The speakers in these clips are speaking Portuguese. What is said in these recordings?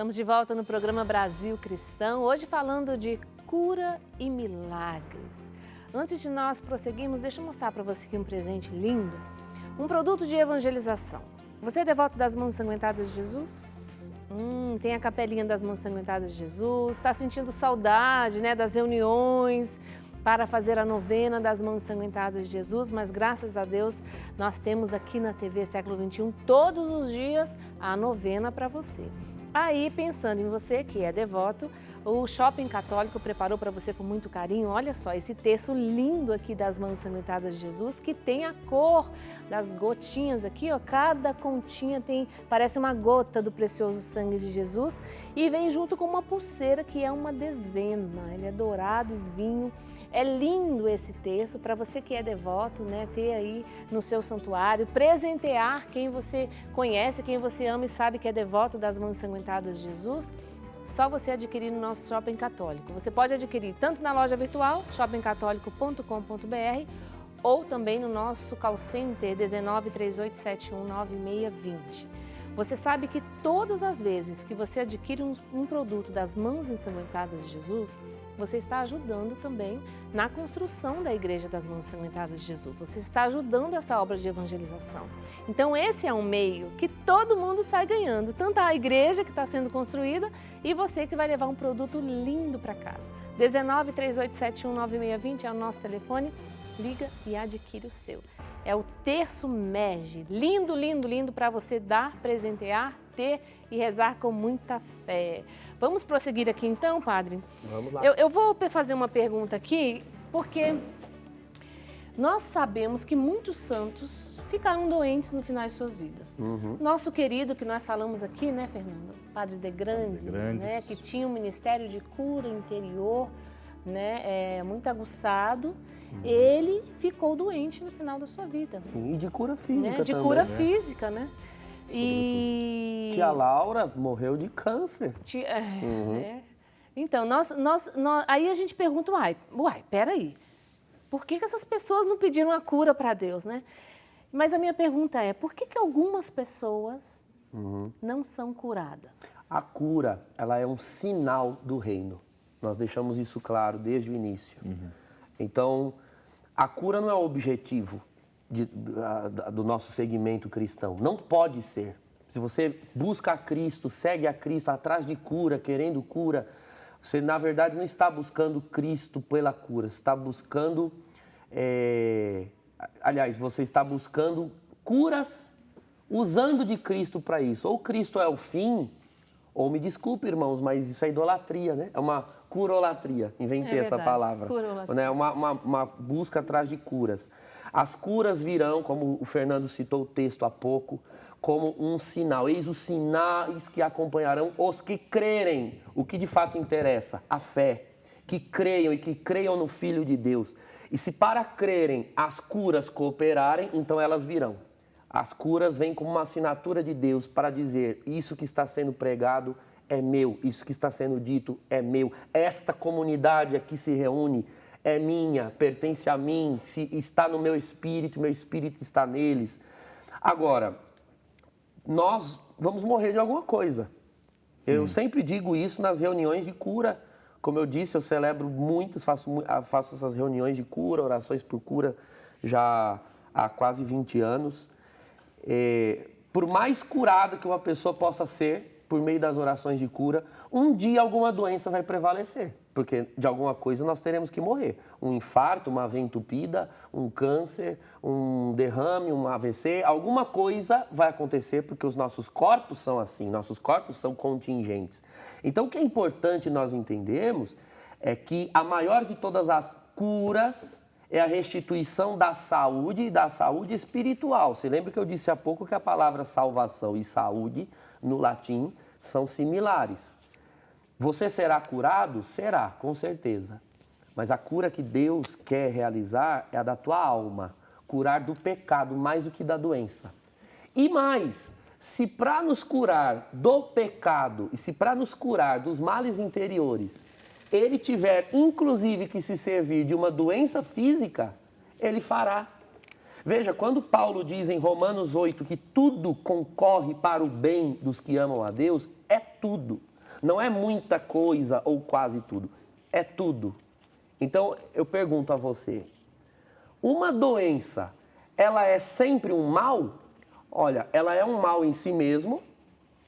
Estamos de volta no programa Brasil Cristão, hoje falando de cura e milagres. Antes de nós prosseguirmos, deixa eu mostrar para você aqui um presente lindo, um produto de evangelização. Você é devoto das Mãos Ensanguentadas de Jesus? Tem a capelinha das Mãos Ensanguentadas de Jesus, está sentindo saudade, né, das reuniões para fazer a novena das Mãos Ensanguentadas de Jesus, mas graças a Deus nós temos aqui na TV Século XXI todos os dias a novena para você. Aí, pensando em você que é devoto, o Shopping Católico preparou para você com muito carinho, olha só, esse terço lindo aqui das Mãos Ensanguentadas de Jesus, que tem a cor das gotinhas aqui, ó, cada continha parece uma gota do precioso sangue de Jesus e vem junto com uma pulseira que é uma dezena, ele é dourado e vinho. É lindo esse terço para você que é devoto, né, ter aí no seu santuário, presentear quem você conhece, quem você ama e sabe que é devoto das Mãos Ensanguentadas de Jesus. Só você adquirir no nosso Shopping Católico. Você pode adquirir tanto na loja virtual, shoppingcatólico.com.br, ou também no nosso call center 1938719620. Você sabe que todas as vezes que você adquire um produto das Mãos Ensanguentadas de Jesus, você está ajudando também na construção da Igreja das Mãos Ensanguentadas de Jesus. Você está ajudando essa obra de evangelização. Então esse é um meio que todo mundo sai ganhando, tanto a igreja que está sendo construída e você que vai levar um produto lindo para casa. 1938719620 é o nosso telefone, liga e adquire o seu. É o terço MEG, lindo, lindo, lindo para você dar, presentear, ter e rezar com muita fé. Vamos prosseguir aqui então, padre? Vamos lá. Eu vou fazer uma pergunta aqui, porque nós sabemos que muitos santos ficaram doentes no final de suas vidas. Nosso querido, que nós falamos aqui, né, Fernando? Padre de Grandes, né, que tinha um ministério de cura interior, né, muito aguçado. Ele ficou doente no final da sua vida. Sim, e de cura física né? De também, cura né? física, né? E... Tia Laura morreu de câncer. Então, aí a gente pergunta, peraí, por que essas pessoas não pediram a cura para Deus, né? Mas a minha pergunta é, por que algumas pessoas não são curadas? A cura, ela é um sinal do reino. Nós deixamos isso claro desde o início. Então, a cura não é o objetivo do nosso segmento cristão. Não pode ser. Se você busca a Cristo, segue a Cristo, atrás de cura, querendo cura, você, na verdade, não está buscando Cristo pela cura. Você está buscando... você está buscando curas usando de Cristo para isso. Ou Cristo é o fim, ou me desculpe, irmãos, mas isso é idolatria, né? É uma curolatria. Inventei essa palavra. Né? Uma busca atrás de curas. As curas virão, como o Fernando citou o texto há pouco, como um sinal. Eis os sinais que acompanharão os que crerem. O que de fato interessa? A fé. Que creiam e que creiam no Filho de Deus. E se para crerem as curas cooperarem, então elas virão. As curas vêm como uma assinatura de Deus para dizer, isso que está sendo pregado é meu, isso que está sendo dito é meu. Esta comunidade aqui se reúne, é minha, pertence a mim, se está no meu espírito está neles. Agora, nós vamos morrer de alguma coisa. Eu sempre digo isso nas reuniões de cura. Como eu disse, eu celebro muitas, faço essas reuniões de cura, orações por cura já há quase 20 anos. Por mais curado que uma pessoa possa ser, por meio das orações de cura, um dia alguma doença vai prevalecer, porque de alguma coisa nós teremos que morrer. Um infarto, uma veia entupida, um câncer, um derrame, um AVC, alguma coisa vai acontecer, porque os nossos corpos são assim, nossos corpos são contingentes. Então o que é importante nós entendermos é que a maior de todas as curas é a restituição da saúde e da saúde espiritual. Você lembra que eu disse há pouco que a palavra salvação e saúde, no latim, são similares. Você será curado? Será, com certeza. Mas a cura que Deus quer realizar é a da tua alma. Curar do pecado mais do que da doença. E mais, se para nos curar do pecado e se para nos curar dos males interiores, ele tiver, inclusive, que se servir de uma doença física, ele fará. Veja, quando Paulo diz em Romanos 8 que tudo concorre para o bem dos que amam a Deus, é tudo. não é muita coisa ou quase tudo, é tudo. Então, eu pergunto a você, uma doença, ela é sempre um mal? Olha, ela é um mal em si mesmo,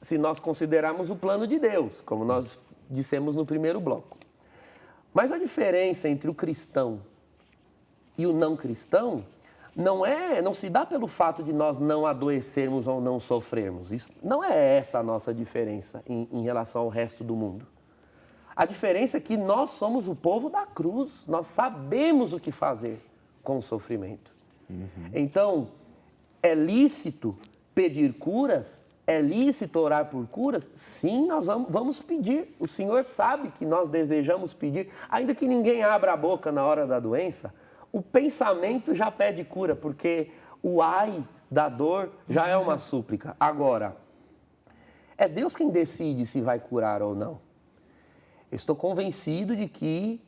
se nós considerarmos o plano de Deus, como nós dissemos no primeiro bloco. Mas a diferença entre o cristão e o não cristão não se dá pelo fato de nós não adoecermos ou não sofrermos. Isso, não é essa a nossa diferença em relação ao resto do mundo. A diferença é que nós somos o povo da cruz, nós sabemos o que fazer com o sofrimento. Então, é lícito pedir curas? É lícito orar por curas? Sim, nós vamos pedir. O Senhor sabe que nós desejamos pedir. Ainda que ninguém abra a boca na hora da doença, o pensamento já pede cura, porque o ai da dor já é uma súplica. Agora, é Deus quem decide se vai curar ou não. Eu estou convencido de que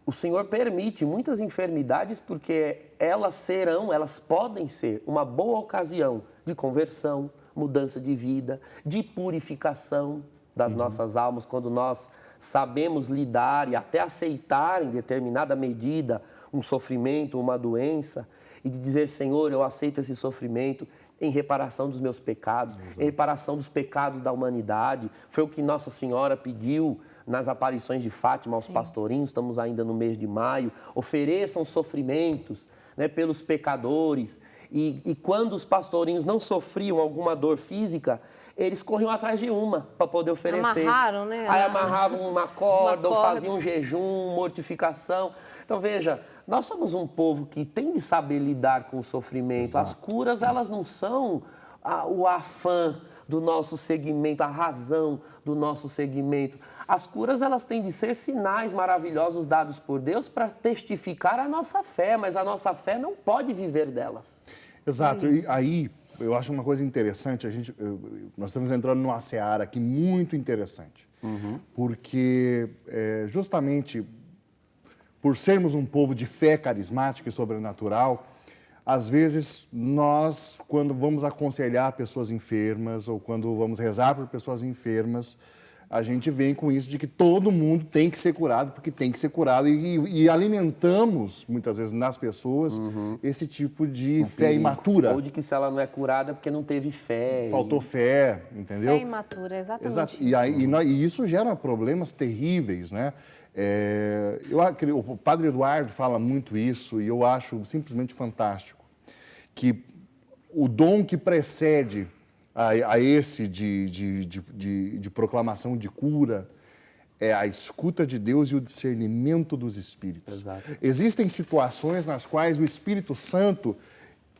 o Senhor permite muitas enfermidades porque elas podem ser uma boa ocasião de conversão, mudança de vida, de purificação das nossas almas, quando nós sabemos lidar e até aceitar em determinada medida um sofrimento, uma doença, e de dizer, Senhor, eu aceito esse sofrimento em reparação dos meus pecados, em reparação dos pecados da humanidade. Foi o que Nossa Senhora pediu nas aparições de Fátima aos pastorinhos, estamos ainda no mês de maio. Ofereçam sofrimentos, né, pelos pecadores. E quando os pastorinhos não sofriam alguma dor física, eles corriam atrás de uma para poder oferecer. Amarraram, né? Aí amarravam uma corda, ou faziam jejum, mortificação. Então, veja, nós somos um povo que tem de saber lidar com o sofrimento. Exato. As curas, elas não são o afã do nosso segmento, a razão do nosso segmento. As curas, elas têm de ser sinais maravilhosos dados por Deus para testificar a nossa fé, mas a nossa fé não pode viver delas. Exato. E aí, eu acho uma coisa interessante, nós estamos entrando numa seara aqui muito interessante, porque justamente por sermos um povo de fé carismática e sobrenatural, às vezes nós, quando vamos aconselhar pessoas enfermas ou quando vamos rezar por pessoas enfermas, a gente vem com isso de que todo mundo tem que ser curado, porque tem que ser curado, e alimentamos, muitas vezes, nas pessoas, esse tipo de fé imatura. Ou de que se ela não é curada é porque não teve fé. Faltou fé, entendeu? Fé imatura, exatamente. Exato. E isso gera problemas terríveis, né? O Padre Eduardo fala muito isso, e eu acho simplesmente fantástico, que o dom que precede a esse de proclamação de cura é a escuta de Deus e o discernimento dos Espíritos. Exato. Existem situações nas quais o Espírito Santo,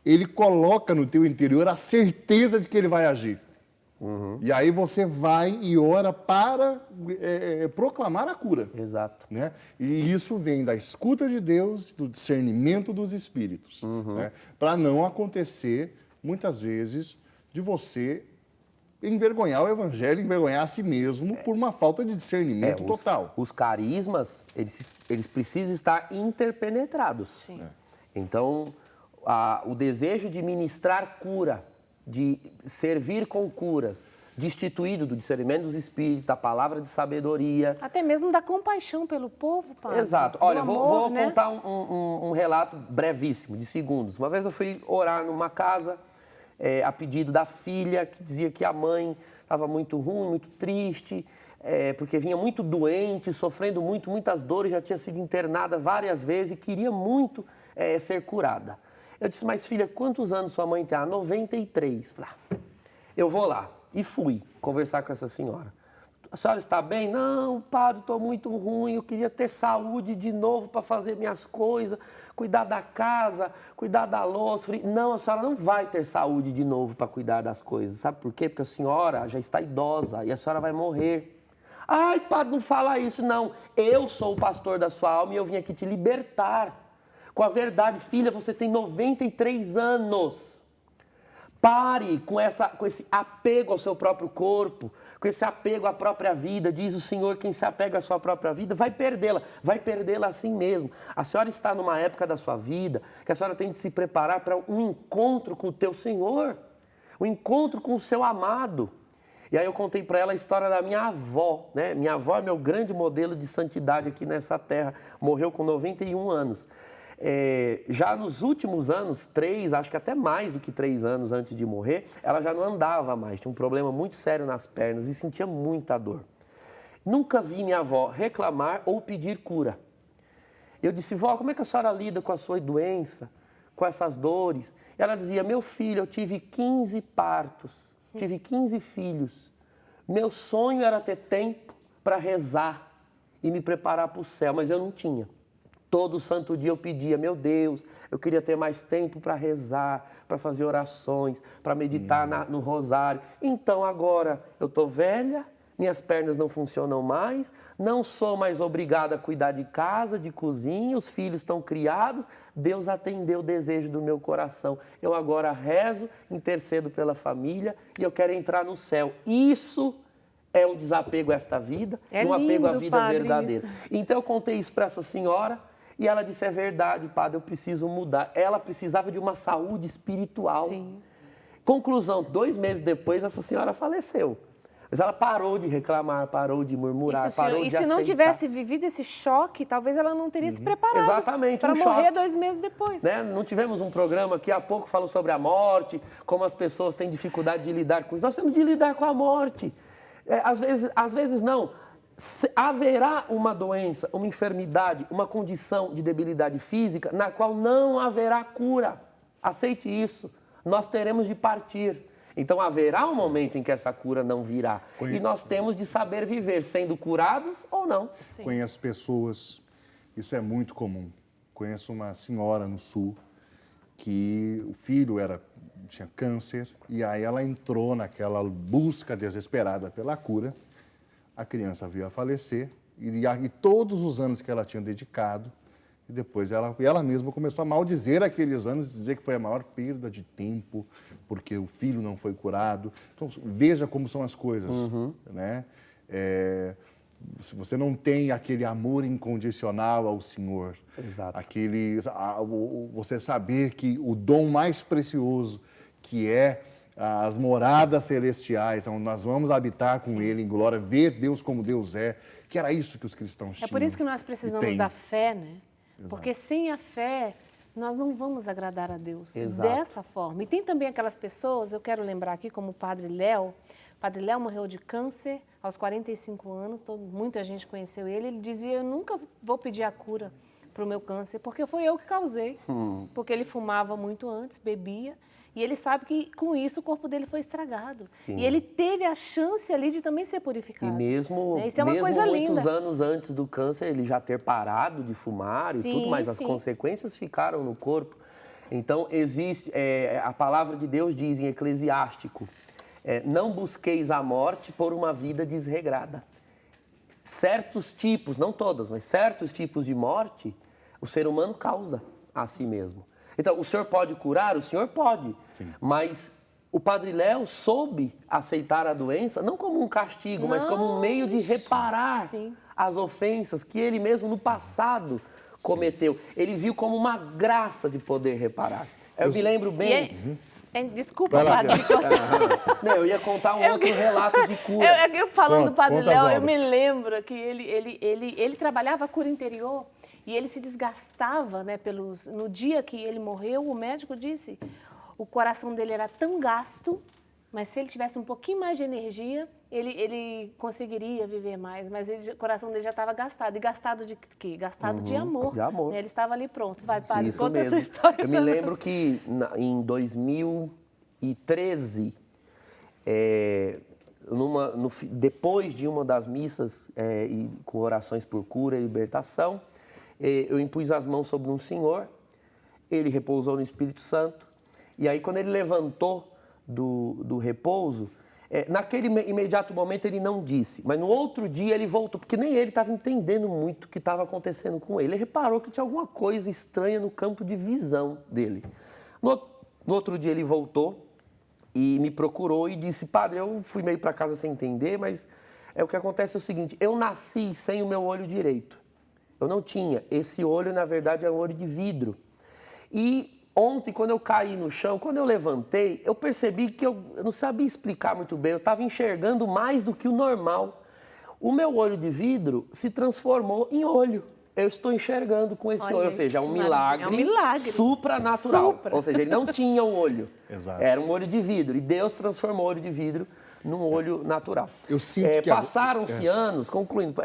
ele coloca no teu interior a certeza de que ele vai agir. E aí você vai e ora para proclamar a cura. Exato. Né? E isso vem da escuta de Deus, do discernimento dos Espíritos. Né? Para não acontecer, muitas vezes, de você envergonhar o Evangelho, envergonhar a si mesmo por uma falta de discernimento total. Os carismas, eles precisam estar interpenetrados. Sim. Então, o desejo de ministrar cura, de servir com curas, destituído do discernimento dos Espíritos, da palavra de sabedoria. Até mesmo da compaixão pelo povo, padre. Exato. Olha, vou né? contar um relato brevíssimo, de segundos. Uma vez eu fui orar numa casa, a pedido da filha, que dizia que a mãe estava muito ruim, muito triste, porque vinha muito doente, sofrendo muitas dores, já tinha sido internada várias vezes e queria muito ser curada. Eu disse, mas filha, quantos anos sua mãe tem? 93. Falei, eu vou lá. E fui conversar com essa senhora. A senhora está bem? Não, padre, estou muito ruim, eu queria ter saúde de novo para fazer minhas coisas, cuidar da casa, cuidar da louça. Falei, não, a senhora não vai ter saúde de novo para cuidar das coisas. Sabe por quê? Porque a senhora já está idosa e a senhora vai morrer. Ai, padre, não fala isso, não. Eu sou o pastor da sua alma e eu vim aqui te libertar. Com a verdade, filha, você tem 93 anos. Pare com esse apego ao seu próprio corpo, com esse apego à própria vida. Diz o Senhor, quem se apega à sua própria vida vai perdê-la assim mesmo. A senhora está numa época da sua vida que a senhora tem de se preparar para um encontro com o teu Senhor, um encontro com o seu amado. E aí eu contei para ela a história da minha avó, né? Minha avó é meu grande modelo de santidade aqui nessa terra, morreu com 91 anos. Já nos últimos anos, 3, acho que até mais do que 3 anos antes de morrer, ela já não andava mais, tinha um problema muito sério nas pernas e sentia muita dor. Nunca vi minha avó reclamar ou pedir cura. Eu disse, vó, como é que a senhora lida com a sua doença, com essas dores? E ela dizia, meu filho, eu tive 15 partos, tive 15 filhos. Meu sonho era ter tempo para rezar e me preparar para o céu, mas eu não tinha. Todo santo dia eu pedia, meu Deus, eu queria ter mais tempo para rezar, para fazer orações, para meditar no rosário. Então agora eu estou velha, minhas pernas não funcionam mais, não sou mais obrigada a cuidar de casa, de cozinha, os filhos estão criados, Deus atendeu o desejo do meu coração. Eu agora rezo, intercedo pela família e eu quero entrar no céu. Isso é um desapego a esta vida, um apego à vida verdadeira. Então eu contei isso para essa senhora. E ela disse, é verdade, padre, eu preciso mudar. Ela precisava de uma saúde espiritual. Sim. Conclusão, 2 meses depois, essa senhora faleceu. Mas ela parou de reclamar, parou de murmurar, parou de aceitar. E se não tivesse vivido esse choque, talvez ela não teria se preparado para morrer 2 meses depois. Né? Não tivemos um programa que há pouco falou sobre a morte, como as pessoas têm dificuldade de lidar com isso. Nós temos de lidar com a morte. Às vezes não. Haverá uma doença, uma enfermidade, uma condição de debilidade física na qual não haverá cura. Aceite isso. Nós teremos de partir. Então haverá um momento em que essa cura não virá. E nós temos de saber viver, sendo curados ou não. Sim. Conheço pessoas, isso é muito comum. Conheço uma senhora no sul que o filho tinha câncer e aí ela entrou naquela busca desesperada pela cura. A criança veio a falecer e todos os anos que ela tinha dedicado, e depois ela mesma começou a maldizer aqueles anos, dizer que foi a maior perda de tempo, porque o filho não foi curado. Então, veja como são as coisas, né? Se você não tem aquele amor incondicional ao Senhor, exato, você saber que o dom mais precioso, que é as moradas celestiais, onde nós vamos habitar com Ele em glória, ver Deus como Deus é, que era isso que os cristãos tinham. É por isso que nós precisamos da fé, né? Exato. Porque sem a fé, nós não vamos agradar a Deus. Exato. Dessa forma. E tem também aquelas pessoas, eu quero lembrar aqui, como o Padre Léo. O Padre Léo morreu de câncer aos 45 anos, muita gente conheceu ele. Ele dizia, eu nunca vou pedir a cura para o meu câncer, porque foi eu que causei. Porque ele fumava muito antes, bebia. E ele sabe que, com isso, o corpo dele foi estragado. Sim. E ele teve a chance ali de também ser purificado. E mesmo, Isso é uma coisa muitos linda. anos antes do câncer, ele já ter parado de fumar e tudo, mas as consequências ficaram no corpo. Então, a palavra de Deus diz em Eclesiástico, não busqueis a morte por uma vida desregrada. Certos tipos, não todas, mas certos tipos de morte, o ser humano causa a si mesmo. Então, o senhor pode curar? O senhor pode. Sim. Mas o Padre Léo soube aceitar a doença, não como um castigo, mas como um meio de reparar as ofensas que ele mesmo no passado cometeu. Ele viu como uma graça de poder reparar. Eu me lembro bem... Desculpa, Padre. Não, eu ia contar um outro relato de cura. Eu falando do Padre Léo, eu me lembro que ele trabalhava a cura interior. E ele se desgastava, né, no dia que ele morreu, o médico disse, o coração dele era tão gasto, mas se ele tivesse um pouquinho mais de energia, ele conseguiria viver mais, mas o coração dele já estava gastado. E gastado de quê? Gastado de amor. De amor. Né? Ele estava ali pronto. Vai, Padre, isso conta mesmo. essa história. Eu me lembro que em 2013, depois de uma das missas com orações por cura e libertação, eu impus as mãos sobre um senhor, ele repousou no Espírito Santo, e aí quando ele levantou do repouso, naquele imediato momento ele não disse, mas no outro dia ele voltou, porque nem ele estava entendendo muito o que estava acontecendo com ele. Ele reparou que tinha alguma coisa estranha no campo de visão dele. No outro dia ele voltou e me procurou e disse, padre, eu fui meio para casa sem entender, mas o que acontece é o seguinte, eu nasci sem o meu olho direito. Eu não tinha. Esse olho, na verdade, é um olho de vidro. E ontem, quando eu caí no chão, quando eu levantei, eu percebi que eu não sabia explicar muito bem, eu estava enxergando mais do que o normal. O meu olho de vidro se transformou em olho. Eu estou enxergando com esse olho, ou seja, é um milagre, supranatural. Ou seja, ele não tinha o olho. Exato. Era um olho de vidro. E Deus transformou o olho de vidro num olho natural. Eu sinto que passaram-se anos, concluindo,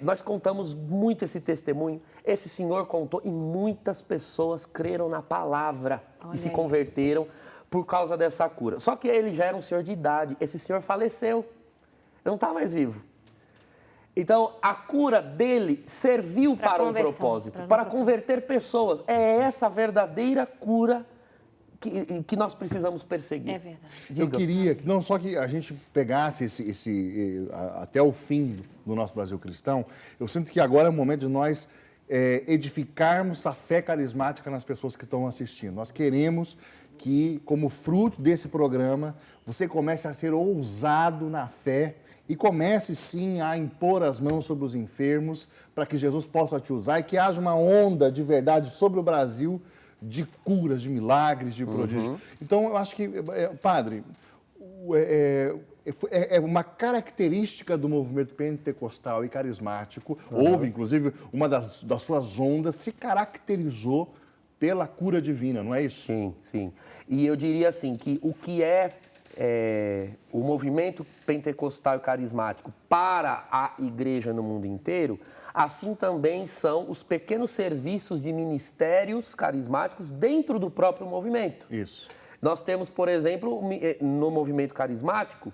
nós contamos muito esse testemunho. Esse senhor contou e muitas pessoas creram na palavra e se converteram por causa dessa cura. Só que ele já era um senhor de idade. Esse senhor faleceu. Não está mais vivo. Então, a cura dele serviu para um propósito, para converter pessoas. É essa a verdadeira cura que nós precisamos perseguir. É verdade. Eu queria, não só que a gente pegasse até o fim do nosso Brasil cristão, eu sinto que agora é o momento de nós edificarmos a fé carismática nas pessoas que estão assistindo. Nós queremos que, como fruto desse programa, você comece a ser ousado na fé e comece, sim, a impor as mãos sobre os enfermos para que Jesus possa te usar e que haja uma onda de verdade sobre o Brasil de curas, de milagres, de prodígios. Então, eu acho que, padre, é uma característica do movimento pentecostal e carismático. Houve, inclusive, uma das suas ondas se caracterizou pela cura divina, não é isso? Sim, sim. E eu diria assim, que o que o movimento pentecostal e carismático para a igreja no mundo inteiro, assim também são os pequenos serviços de ministérios carismáticos dentro do próprio movimento. Isso. Nós temos, por exemplo, no movimento carismático,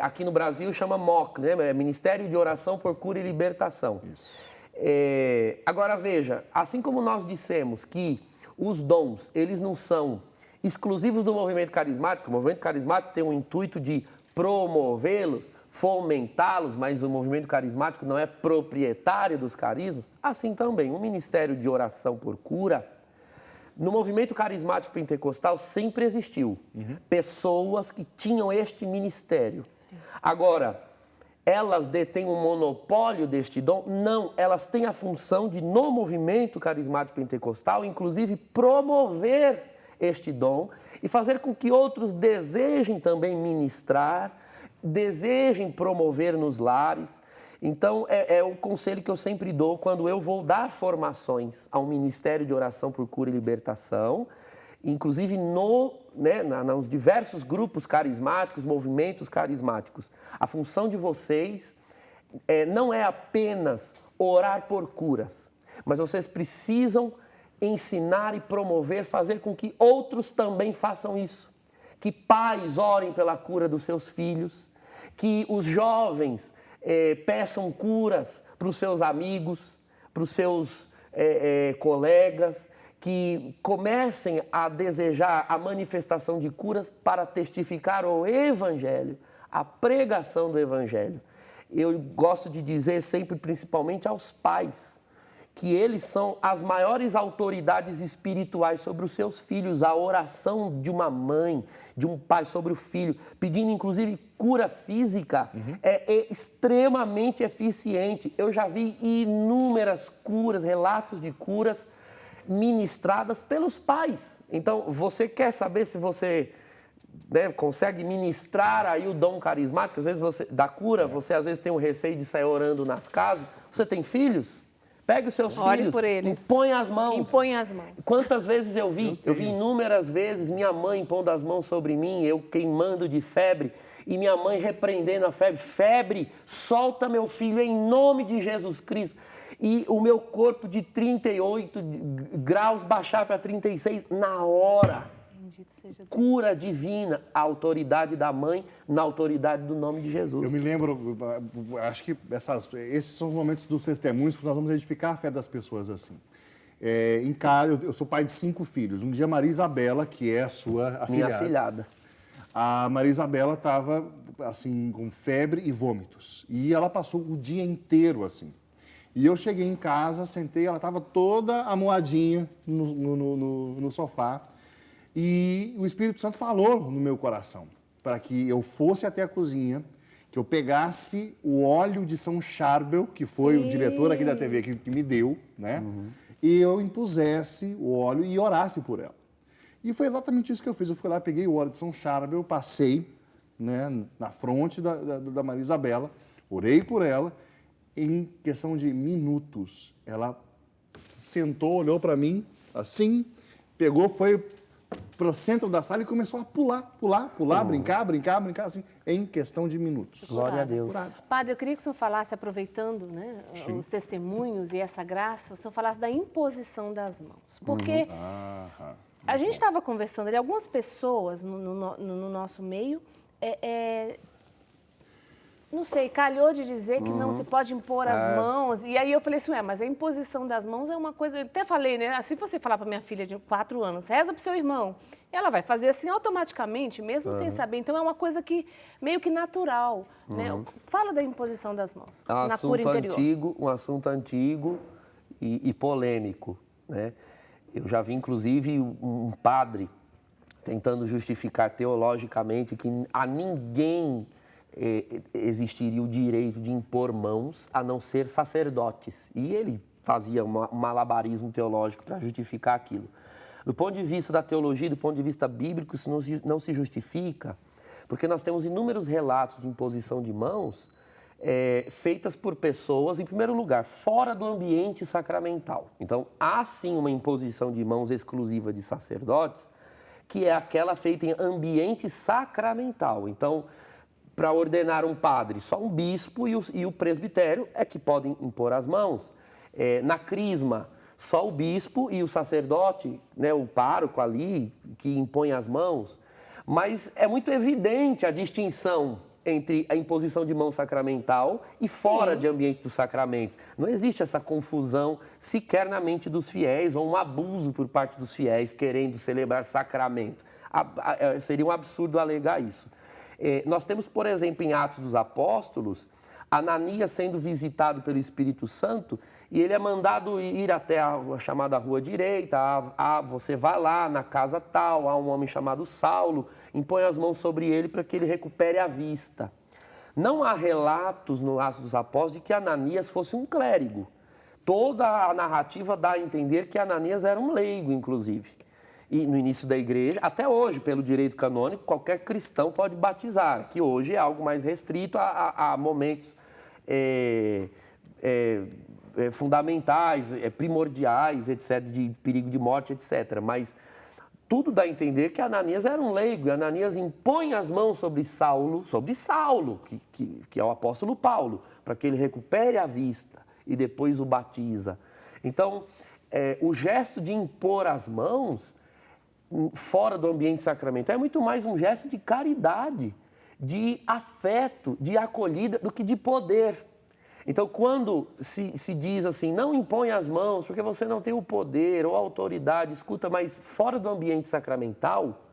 aqui no Brasil chama MOC, né? Ministério de Oração por Cura e Libertação. Isso. Agora veja, assim como nós dissemos que os dons, eles não são exclusivos do movimento carismático, o movimento carismático tem o intuito de promovê-los, fomentá-los, mas o movimento carismático não é proprietário dos carismas, assim também o Ministério de Oração por Cura, no movimento carismático pentecostal sempre existiu pessoas que tinham este ministério. Sim. Agora, elas detêm um monopólio deste dom? Não, elas têm a função de, no movimento carismático pentecostal, inclusive promover este dom e fazer com que outros desejem também ministrar, desejem promover nos lares. Então, é o conselho que eu sempre dou quando eu vou dar formações ao Ministério de Oração por Cura e Libertação, inclusive nos diversos grupos carismáticos, movimentos carismáticos. A função de vocês não é apenas orar por curas, mas vocês precisam ensinar e promover, fazer com que outros também façam isso. Que pais orem pela cura dos seus filhos, que os jovens peçam curas para os seus amigos, para os seus colegas, que comecem a desejar a manifestação de curas para testificar o Evangelho, a pregação do Evangelho. Eu gosto de dizer sempre, principalmente aos pais, que eles são as maiores autoridades espirituais sobre os seus filhos. A oração de uma mãe, de um pai sobre o filho, pedindo inclusive cura física, é extremamente eficiente. Eu já vi inúmeras curas, relatos de curas ministradas pelos pais. Então, você quer saber se você consegue ministrar aí o dom carismático? Às vezes da cura, você às vezes tem um receio de sair orando nas casas. Você tem filhos? Pegue os seus filhos, impõe as mãos. Impõe as mãos. Quantas vezes eu vi? Eu vi inúmeras vezes minha mãe impondo as mãos sobre mim, eu queimando de febre, e minha mãe repreendendo a febre. Febre, solta meu filho em nome de Jesus Cristo. E o meu corpo de 38 graus baixar para 36 na hora. Bendito seja Deus. Cura divina, a autoridade da mãe na autoridade do nome de Jesus. Eu me lembro, acho que esses são os momentos dos testemunhos, porque nós vamos edificar a fé das pessoas assim. Em casa, eu sou pai de 5 filhos. Um dia, a Maria Isabela, que é a sua afilhada. Minha afilhada. A Maria Isabela estava, assim, com febre e vômitos. E ela passou o dia inteiro assim. E eu cheguei em casa, sentei, ela estava toda amoadinha no sofá. E o Espírito Santo falou no meu coração para que eu fosse até a cozinha, que eu pegasse o óleo de São Charbel, que foi o diretor aqui da TV que me deu, né? E eu impusesse o óleo e orasse por ela. E foi exatamente isso que eu fiz. Eu fui lá, peguei o óleo de São Charbel, passei, né, na fronte da Maria Isabela, orei por ela. Em questão de minutos, ela sentou, olhou para mim, assim, pegou, foi para o centro da sala e começou a pular, brincar, assim, em questão de minutos. Glória a Deus. Padre, eu queria que o senhor falasse, aproveitando, né, os testemunhos e essa graça, o senhor falasse da imposição das mãos. Porque a gente estava conversando ali, algumas pessoas no nosso meio, não sei, calhou de dizer que não se pode impor as mãos. E aí eu falei assim, mas a imposição das mãos é uma coisa... Eu até falei, né? Se você falar para minha filha de 4 anos, reza para o seu irmão, ela vai fazer assim automaticamente, mesmo sem saber. Então é uma coisa que meio que natural, né? Fala da imposição das mãos na cura interior. Um assunto antigo e polêmico, né? Eu já vi, inclusive, um padre tentando justificar teologicamente que a ninguém... existiria o direito de impor mãos a não ser sacerdotes. E ele fazia um malabarismo teológico para justificar aquilo. Do ponto de vista da teologia, do ponto de vista bíblico, isso não se justifica, porque nós temos inúmeros relatos de imposição de mãos feitas por pessoas, em primeiro lugar, fora do ambiente sacramental. Então, há sim uma imposição de mãos exclusiva de sacerdotes, que é aquela feita em ambiente sacramental. Então, para ordenar um padre, só um bispo e o presbitério é que podem impor as mãos. Na crisma, só o bispo e o sacerdote, né, o pároco ali, que impõe as mãos. Mas é muito evidente a distinção entre a imposição de mão sacramental e fora de ambiente dos sacramentos. Não existe essa confusão sequer na mente dos fiéis ou um abuso por parte dos fiéis querendo celebrar sacramento. Seria um absurdo alegar isso. Nós temos, por exemplo, em Atos dos Apóstolos, Ananias sendo visitado pelo Espírito Santo e ele é mandado ir até a chamada Rua Direita, você vai lá na casa tal, há um homem chamado Saulo, impõe as mãos sobre ele para que ele recupere a vista. Não há relatos no Atos dos Apóstolos de que Ananias fosse um clérigo. Toda a narrativa dá a entender que Ananias era um leigo, inclusive. E no início da igreja, até hoje, pelo direito canônico, qualquer cristão pode batizar, que hoje é algo mais restrito a momentos fundamentais, primordiais, etc., de perigo de morte, etc. Mas tudo dá a entender que Ananias era um leigo, e Ananias impõe as mãos sobre Saulo, que é o apóstolo Paulo, para que ele recupere a vista e depois o batiza. Então, o gesto de impor as mãos fora do ambiente sacramental é muito mais um gesto de caridade, de afeto, de acolhida, do que de poder. Então, quando se diz assim, não impõe as mãos porque você não tem o poder ou a autoridade, escuta, mas fora do ambiente sacramental,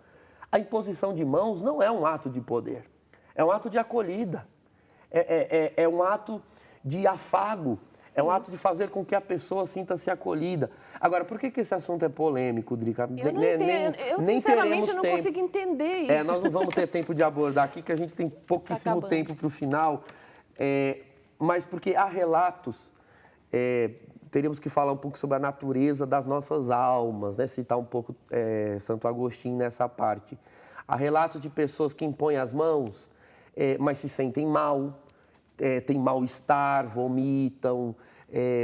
a imposição de mãos não é um ato de poder, é um ato de acolhida, é um ato de afago, é um ato de fazer com que a pessoa sinta-se acolhida. Agora, por que esse assunto é polêmico, Drica? Eu não entendo. Eu, sinceramente, não consigo entender isso. Nós não vamos ter tempo de abordar aqui, que a gente tem pouquíssimo tempo para o final. Mas porque há relatos, teríamos que falar um pouco sobre a natureza das nossas almas, né? Citar um pouco Santo Agostinho nessa parte. Há relatos de pessoas que impõem as mãos, mas se sentem mal, têm mal-estar, vomitam,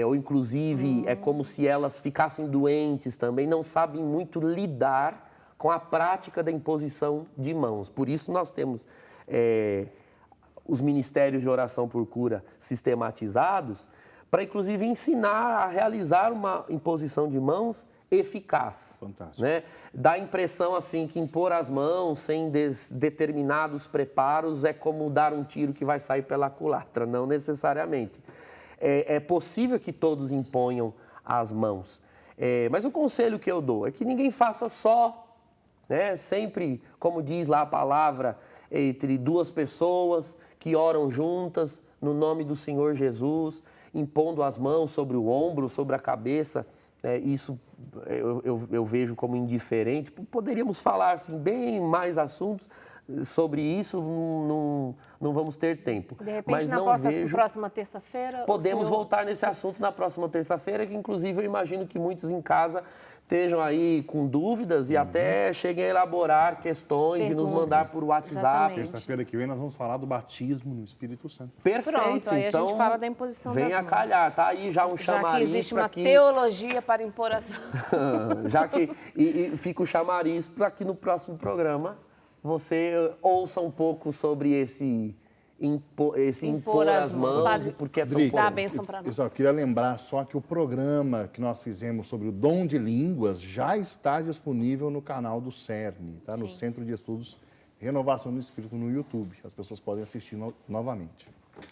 ou inclusive é como se elas ficassem doentes também, não sabem muito lidar com a prática da imposição de mãos. Por isso nós temos os ministérios de oração por cura sistematizados, para inclusive ensinar a realizar uma imposição de mãos eficaz. Fantástico. Né? Dá a impressão assim que impor as mãos sem determinados preparos é como dar um tiro que vai sair pela culatra, não necessariamente. É possível que todos imponham as mãos, mas o conselho que eu dou é que ninguém faça só, né? Sempre, como diz lá a palavra, entre duas pessoas que oram juntas no nome do Senhor Jesus, impondo as mãos sobre o ombro, sobre a cabeça. Isso eu vejo como indiferente. Poderíamos falar assim, bem mais assuntos sobre isso, não vamos ter tempo. De repente, mas na próxima terça-feira... Podemos voltar nesse assunto na próxima terça-feira, que inclusive eu imagino que muitos em casa estejam aí com dúvidas e até cheguem a elaborar questões e nos mandar por WhatsApp. Exatamente. Terça-feira que vem nós vamos falar do batismo no Espírito Santo. Perfeito, Pronto, aí então a gente fala da imposição das venha mãos. calhar, tá aí já um Já que chamariz existe para uma que... teologia para impor as mãos. Já que e fica o chamariz para que no próximo programa você ouça um pouco sobre esse impor as mãos, Padre, porque é tão Rodrigo, dá a polêmico. bênção para nós. Eu queria lembrar só que o programa que nós fizemos sobre o dom de línguas já está disponível no canal do CERN, tá? No Centro de Estudos Renovação do Espírito, no YouTube. As pessoas podem assistir novamente.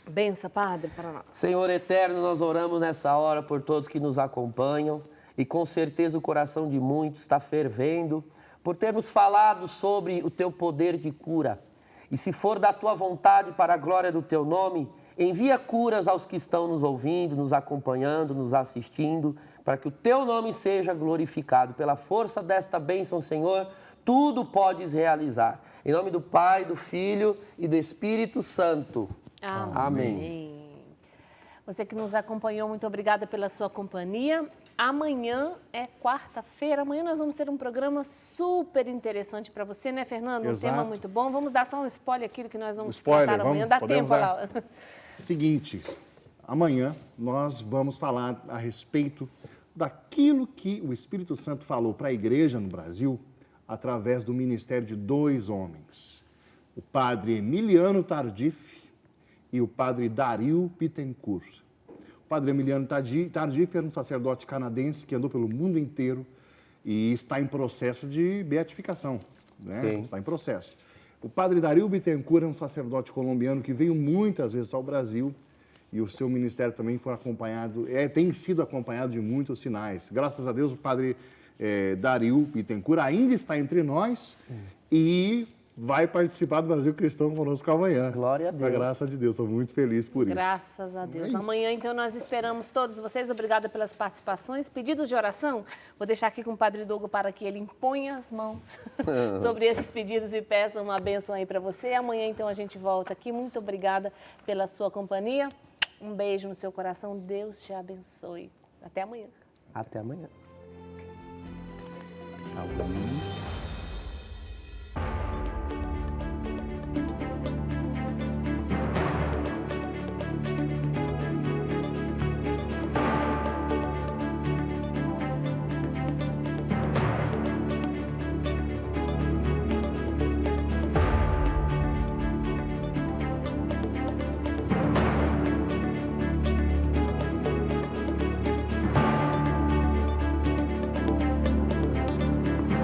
Benção, Padre, para nós. Senhor eterno, nós oramos nessa hora por todos que nos acompanham e com certeza o coração de muitos está fervendo por termos falado sobre o teu poder de cura. E se for da tua vontade para a glória do teu nome, envia curas aos que estão nos ouvindo, nos acompanhando, nos assistindo, para que o teu nome seja glorificado. Pela força desta bênção, Senhor, tudo podes realizar. Em nome do Pai, do Filho e do Espírito Santo. Amém. Você que nos acompanhou, muito obrigada pela sua companhia. Amanhã é quarta-feira. Amanhã nós vamos ter um programa super interessante para você, né, Fernando? Um Exato. tema muito bom. Vamos dar só um spoiler aqui do que nós vamos Spoiler, tratar amanhã. vamos? Dá Podemos tempo, dar? Laura? Seguinte, amanhã nós vamos falar a respeito daquilo que o Espírito Santo falou para a igreja no Brasil através do ministério de dois homens, o padre Emiliano Tardif e o padre Dario Bittencourt. O padre Emiliano Tardif era um sacerdote canadense que andou pelo mundo inteiro e está em processo de beatificação, né? Sim. Está em processo. O padre Dario Bittencourt é um sacerdote colombiano que veio muitas vezes ao Brasil e o seu ministério também foi acompanhado, tem sido acompanhado de muitos sinais. Graças a Deus, o padre Dario Bittencourt ainda está entre nós e vai participar do Brasil Cristão conosco amanhã. Glória a Deus. Com a graça de Deus, estou muito feliz por isso. Graças a Deus. É isso. Amanhã, então, nós esperamos todos vocês. Obrigada pelas participações. Pedidos de oração, vou deixar aqui com o Padre Dogo para que ele imponha as mãos sobre esses pedidos e peça uma bênção aí para você. Amanhã, então, a gente volta aqui. Muito obrigada pela sua companhia. Um beijo no seu coração. Deus te abençoe. Até amanhã. Até amanhã.